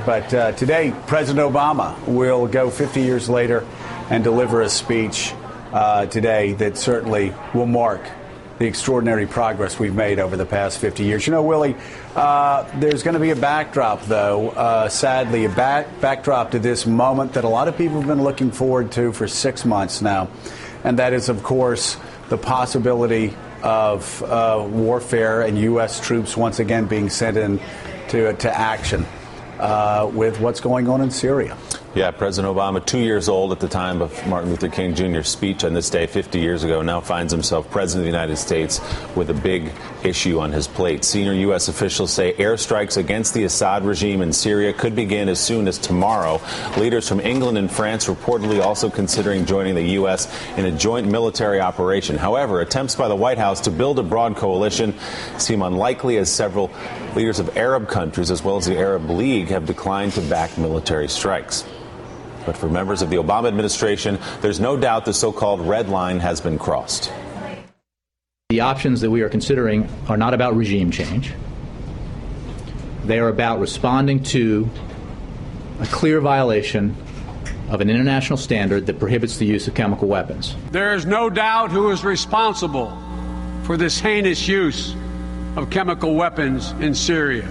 But today, President Obama will go 50 years later and deliver a speech today that certainly will mark the extraordinary progress we've made over the past 50 years. You know, Willie, there's going to be a backdrop, though, sadly, a backdrop to this moment that a lot of people have been looking forward to for 6 months now. And that is, of course, the possibility of warfare and U.S. troops once again being sent in to action with what's going on in Syria. Yeah, President Obama, 2 years old at the time of Martin Luther King Jr.'s speech on this day 50 years ago, now finds himself president of the United States with a big issue on his plate. Senior U.S. officials say airstrikes against the Assad regime in Syria could begin as soon as tomorrow. Leaders from England and France reportedly also considering joining the U.S. in a joint military operation. However, attempts by the White House to build a broad coalition seem unlikely, as several leaders of Arab countries, as well as the Arab League, have declined to back military strikes. But for members of the Obama administration, there's no doubt the so-called red line has been crossed. The options that we are considering are not about regime change. They are about responding to a clear violation of an international standard that prohibits the use of chemical weapons. There is no doubt who is responsible for this heinous use of chemical weapons in Syria.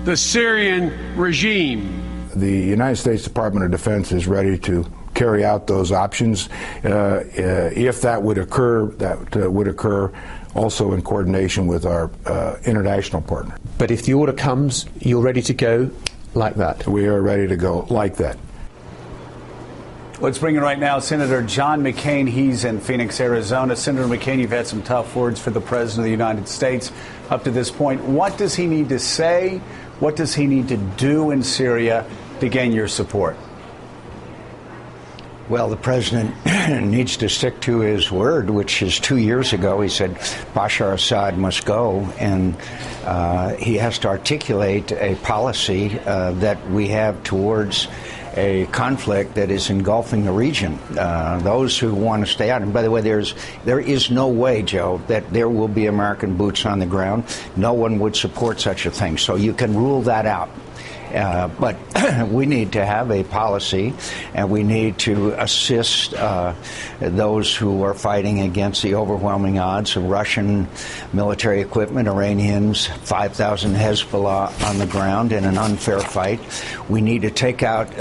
The Syrian regime. The United States Department of Defense is ready to carry out those options. If that would occur, that would occur also in coordination with our international partner. But if the order comes, you're ready to go like that? We are ready to go like that. Let's bring in right now Senator John McCain. He's in Phoenix, Arizona. Senator McCain, you've had some tough words for the President of the United States up to this point. What does he need to say? What does he need to do in Syria to gain your support? Well, the president needs to stick to his word, which is 2 years ago. He said Bashar Assad must go, and he has to articulate a policy that we have towards a conflict that is engulfing the region. Those who want to stay out, and by the way, there is no way, Joe, that there will be American boots on the ground. No one would support such a thing, so you can rule that out. But we need to have a policy, and we need to assist those who are fighting against the overwhelming odds of Russian military equipment, Iranians, 5,000 Hezbollah on the ground in an unfair fight. We need to take out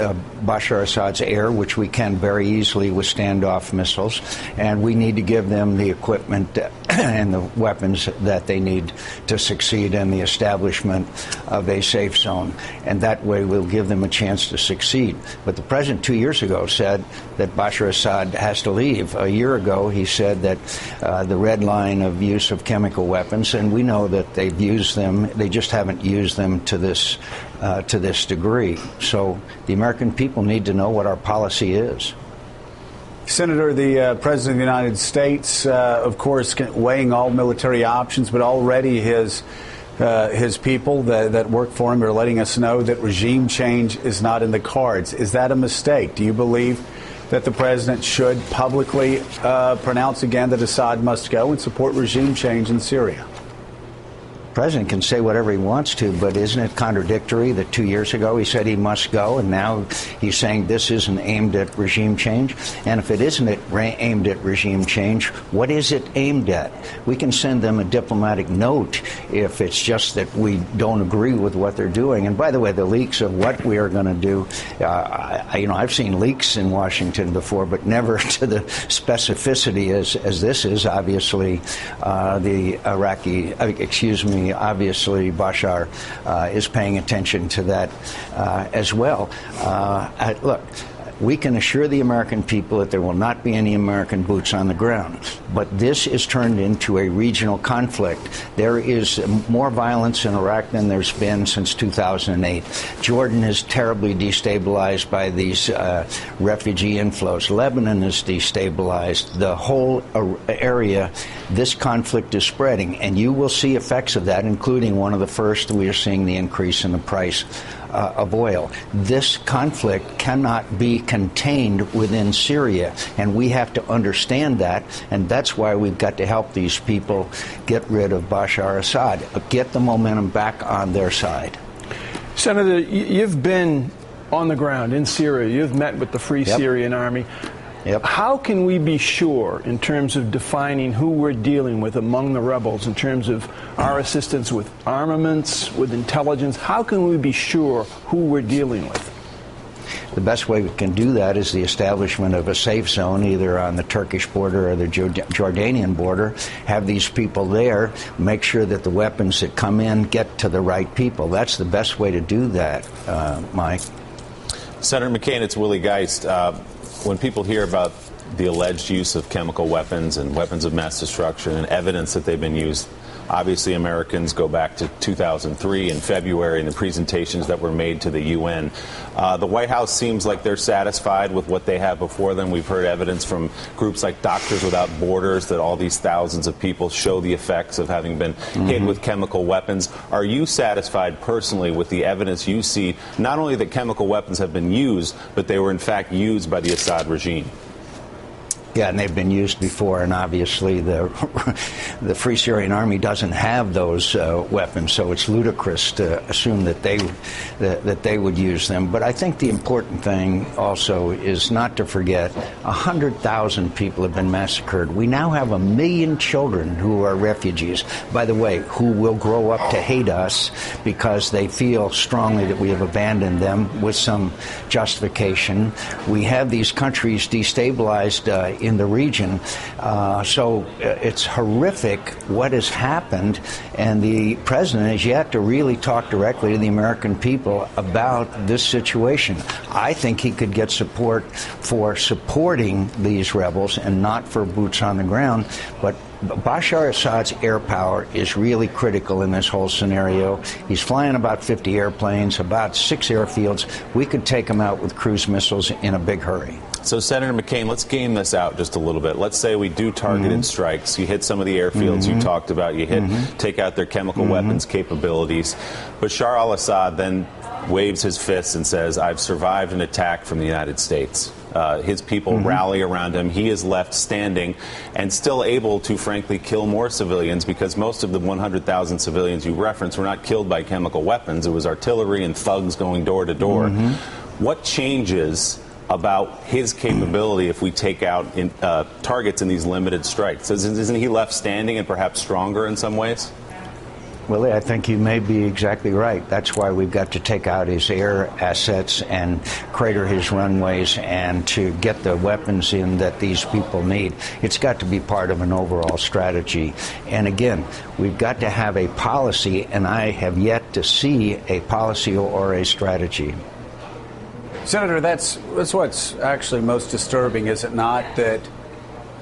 Bashar Assad's air, which we can very easily with standoff missiles, and we need to give them the equipment and the weapons that they need to succeed in the establishment of a safe zone. And that way we'll give them a chance to succeed. But the president 2 years ago said that Bashar Assad has to leave. A year ago he said that the red line of use of chemical weapons, and we know that they've used them, they just haven't used them to this degree. So the American people need to know what our policy is. Senator, the President of the United States, of course, weighing all military options, but already his people that work for him are letting us know that regime change is not in the cards. Is that a mistake? Do you believe that the president should publicly pronounce again that Assad must go and support regime change in Syria? The president can say whatever he wants to, but isn't it contradictory that 2 years ago he said he must go, and now he's saying this isn't aimed at regime change? And if it isn't aimed at regime change, what is it aimed at? We can send them a diplomatic note if it's just that we don't agree with what they're doing. And by the way, the leaks of what we are going to do, I've seen leaks in Washington before, but never to the specificity as this is. Obviously, obviously Bashar is paying attention to that as well. Look, we can assure the American people that there will not be any American boots on the ground. But this is turned into a regional conflict. There is more violence in Iraq than there's been since 2008. Jordan is terribly destabilized by these refugee inflows. Lebanon is destabilized. The whole area, this conflict is spreading. And you will see effects of that, including one of the first, we are seeing the increase in the price of oil. This conflict cannot be contained within Syria, and we have to understand that, and that's why we've got to help these people get rid of Bashar Assad, get the momentum back on their side. Senator, you've been on the ground in Syria. You've met with the Free Syrian Army. How can we be sure, in terms of defining who we're dealing with among the rebels, in terms of our assistance with armaments, with intelligence, how can we be sure who we're dealing with? The best way we can do that is the establishment of a safe zone, either on the Turkish border or the Jordanian border. Have these people there, make sure that the weapons that come in get to the right people. That's the best way to do that, Mike. Senator McCain, it's Willie Geist. When people hear about the alleged use of chemical weapons and weapons of mass destruction and evidence that they've been used, obviously Americans go back to 2003 in February and the presentations that were made to the UN. The White House seems like they're satisfied with what they have before them. We've heard evidence from groups like Doctors Without Borders that all these thousands of people show the effects of having been hit with chemical weapons. Are you satisfied personally with the evidence you see, not only that chemical weapons have been used, but they were in fact used by the Assad regime? Yeah, and they've been used before, and obviously the Free Syrian Army doesn't have those weapons, so it's ludicrous to assume that they would use them. But I think the important thing also is not to forget 100,000 people have been massacred. We now have 1 million children who are refugees, by the way, who will grow up to hate us because they feel strongly that we have abandoned them with some justification. We have these countries destabilized in the region. So it's horrific what has happened, and the president has yet to really talk directly to the American people about this situation. I think he could get support for supporting these rebels and not for boots on the ground, but Bashar Assad's air power is really critical in this whole scenario. He's flying about 50 airplanes, about 6 airfields. We could take him out with cruise missiles in a big hurry. So, Senator McCain, let's game this out just a little bit. Let's say we do targeted strikes. You hit some of the airfields you talked about. You take out their chemical weapons capabilities. Bashar al-Assad then waves his fists and says, I've survived an attack from the United States. His people rally around him. He is left standing and still able to, frankly, kill more civilians, because most of the 100,000 civilians you referenced were not killed by chemical weapons. It was artillery and thugs going door to door. What changes about his capability if we take out targets in these limited strikes? Isn't he left standing and perhaps stronger in some ways? Willie, I think you may be exactly right. That's why we've got to take out his air assets and crater his runways and to get the weapons in that these people need. It's got to be part of an overall strategy. And again, we've got to have a policy, and I have yet to see a policy or a strategy. Senator, that's what's actually most disturbing, is it not, that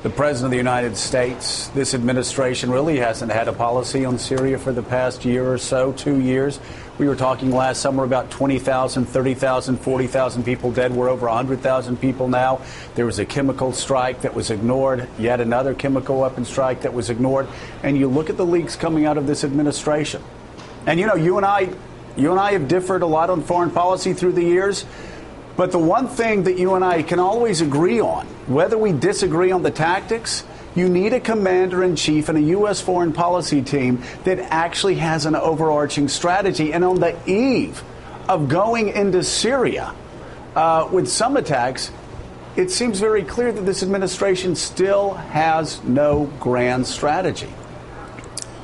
the President of the United States, this administration, really hasn't had a policy on Syria for the past year or so, 2 years. We were talking last summer about 20,000, 30,000, 40,000 people dead. We're over 100,000 people now. There was a chemical strike that was ignored, yet another chemical weapon strike that was ignored. And you look at the leaks coming out of this administration. And, you know, you and I have differed a lot on foreign policy through the years. But the one thing that you and I can always agree on, whether we disagree on the tactics, you need a commander-in-chief and a U.S. foreign policy team that actually has an overarching strategy. And on the eve of going into Syria with some attacks, it seems very clear that this administration still has no grand strategy.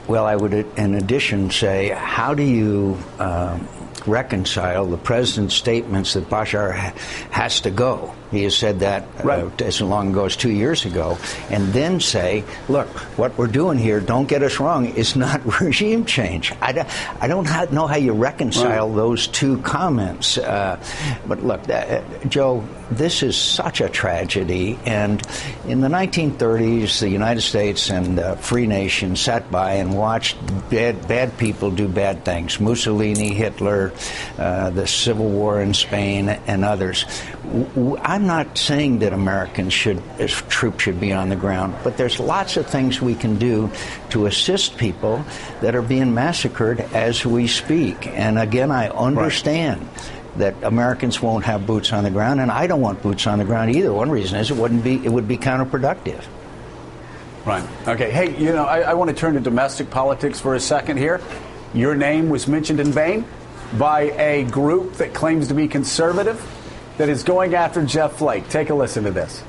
Well, I would, in addition, say, how do you reconcile the president's statements that Bashar has to go? He has said that as long ago as 2 years ago, and then say, look, what we're doing here, don't get us wrong, is not regime change. I don't know how you reconcile those two comments. But look, Joe, this is such a tragedy. And in the 1930s, the United States and free nations sat by and watched bad people do bad things. Mussolini, Hitler, the Civil War in Spain, and others. I'm not saying that troops should be on the ground, but there's lots of things we can do to assist people that are being massacred as we speak. And again, I understand that Americans won't have boots on the ground, and I don't want boots on the ground either. One reason is it would be counterproductive. Right. Okay. Hey, you know, I want to turn to domestic politics for a second here. Your name was mentioned in vain by a group that claims to be conservative that is going after Jeff Flake. Take a listen to this.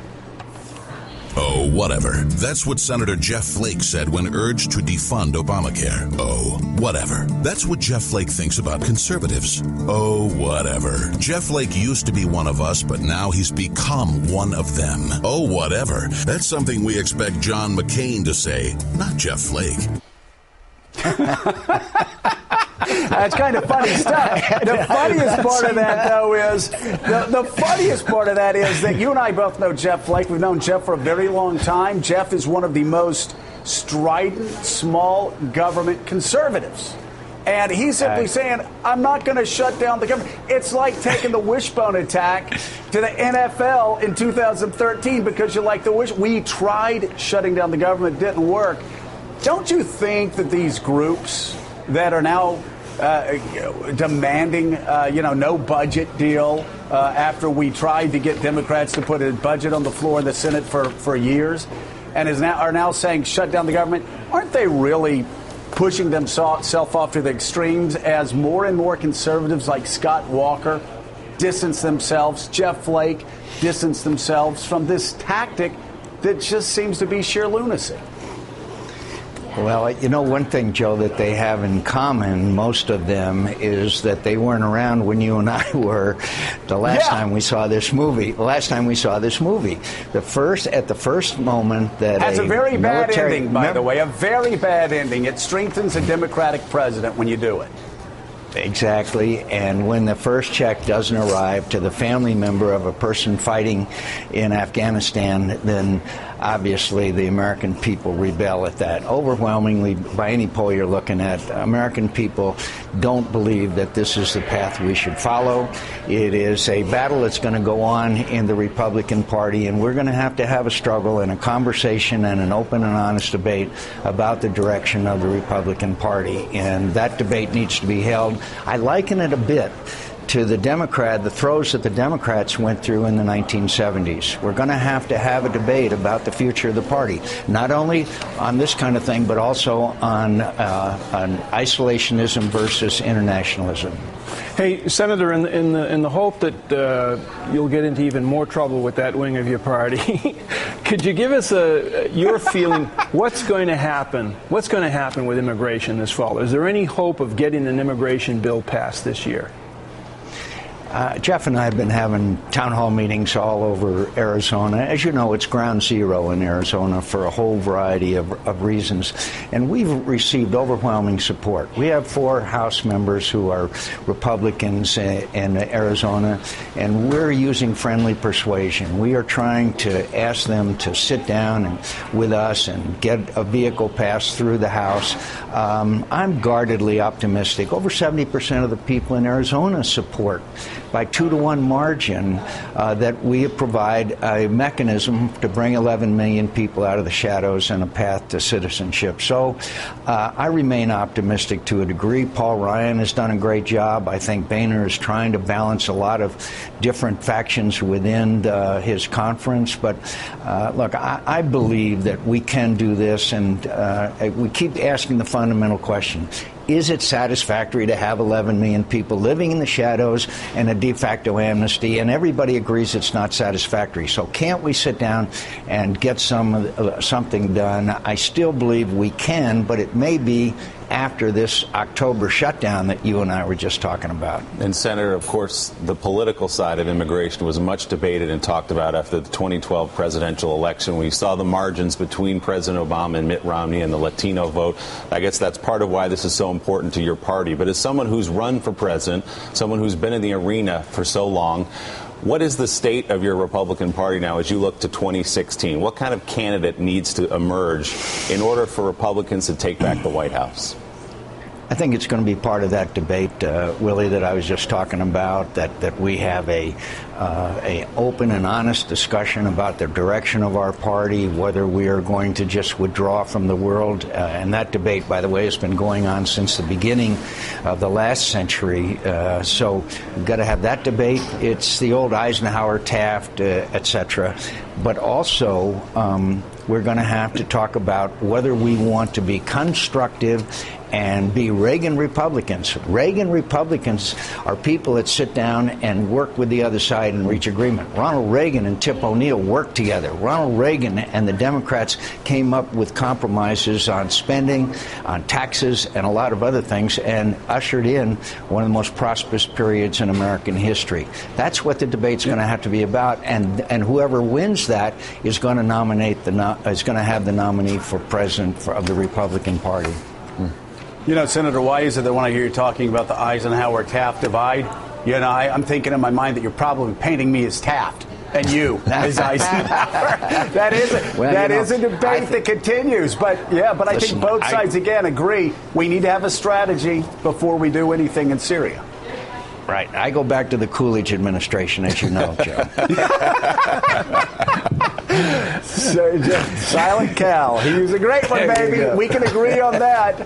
Oh, whatever. That's what Senator Jeff Flake said when urged to defund Obamacare. Oh, whatever. That's what Jeff Flake thinks about conservatives. Oh, whatever. Jeff Flake used to be one of us, but now he's become one of them. Oh, whatever. That's something we expect John McCain to say, not Jeff Flake. That's kind of funny stuff. The funniest part of that, though, is the funniest part of that is that you and I both know Jeff Flake. We've known Jeff for a very long time. Jeff is one of the most strident, small government conservatives. And he's simply saying, I'm not going to shut down the government. It's like taking the wishbone attack to the NFL in 2013 because you like the wish. We tried shutting down the government. Didn't work. Don't you think that these groups that are now demanding, no budget deal after we tried to get Democrats to put a budget on the floor in the Senate for years, and are now saying shut down the government? Aren't they really pushing themselves off to the extremes as more and more conservatives like Scott Walker distance themselves, Jeff Flake distance themselves from this tactic that just seems to be sheer lunacy? Well, one thing, Joe, that they have in common, most of them, is that they weren't around when you and I were the last time we saw this movie. The last time we saw this movie. At the first moment that has a very bad ending, by the way, a very bad ending. It strengthens a Democratic president when you do it. Exactly. And when the first check doesn't arrive to the family member of a person fighting in Afghanistan, then obviously the American people rebel at that. Overwhelmingly, by any poll you're looking at, American people don't believe that this is the path we should follow. It is a battle that's going to go on in the Republican Party, and we're going to have a struggle and a conversation and an open and honest debate about the direction of the Republican Party. And that debate needs to be held. I liken it a bit to the throes that the Democrats went through in the 1970s. We're going to have a debate about the future of the party, not only on this kind of thing, but also on isolationism versus internationalism. Hey, Senator, in the hope that you'll get into even more trouble with that wing of your party, could you give us your feeling? What's going to happen? What's going to happen with immigration this fall? Is there any hope of getting an immigration bill passed this year? Jeff and I have been having town hall meetings all over Arizona. As you know, it's ground zero in Arizona for a whole variety of reasons. And we've received overwhelming support. We have 4 House members who are Republicans in Arizona, and we're using friendly persuasion. We are trying to ask them to sit down with us and get a vehicle passed through the House. I'm guardedly optimistic. Over 70% of the people in Arizona support, by 2-to-1 margin, that we provide a mechanism to bring 11 million people out of the shadows and a path to citizenship. So I remain optimistic to a degree. Paul Ryan has done a great job. I think Boehner is trying to balance a lot of different factions within his conference. But look, I believe that we can do this, and we keep asking the fundamental question. Is it satisfactory to have 11 million people living in the shadows and a de facto amnesty? And everybody agrees it's not satisfactory. So can't we sit down and get something done? I still believe we can, but it may be after this October shutdown that you and I were just talking about. And, Senator, of course, the political side of immigration was much debated and talked about after the 2012 presidential election. We saw the margins between President Obama and Mitt Romney and the Latino vote. I guess that's part of why this is so important to your party. But as someone who's run for president, someone who's been in the arena for so long, what is the state of your Republican Party now as you look to 2016? What kind of candidate needs to emerge in order for Republicans to take back the White House? I think it's going to be part of that debate, Willie, that I was just talking about, that we have a open and honest discussion about the direction of our party, whether we are going to just withdraw from the world. And that debate, by the way, has been going on since the beginning of the last century. So we've got to have that debate. It's the old Eisenhower, Taft, et cetera. But also, we're going to have to talk about whether we want to be constructive and be Reagan Republicans. Reagan Republicans are people that sit down and work with the other side and reach agreement. Ronald Reagan and Tip O'Neill worked together. Ronald Reagan and the Democrats came up with compromises on spending, on taxes, and a lot of other things, and ushered in one of the most prosperous periods in American history. That's what the debate's going to have to be about, and whoever wins that is going to have the nominee for president of the Republican Party. You know, Senator, why is it that when I hear you talking about the Eisenhower-Taft divide, you know, I'm thinking in my mind that you're probably painting me as Taft and you as Eisenhower. That is a debate that continues. But I think both sides, again, agree we need to have a strategy before we do anything in Syria. Right. I go back to the Coolidge administration, as you know, Joe. Silent Cal. He was a great one, baby. We can agree on that.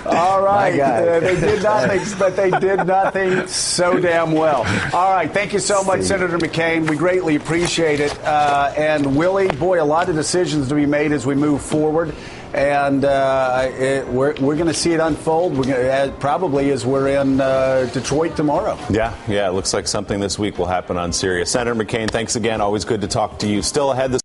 All right. They did nothing, but they did nothing so damn well. All right. Thank you so much, Senator McCain. We greatly appreciate it. And Willie, boy, a lot of decisions to be made as we move forward. And we're going to see it unfold. We're gonna, probably as we're in Detroit tomorrow. Yeah, it looks like something this week will happen on Syria. Senator McCain, thanks again. Always good to talk to you. Still ahead this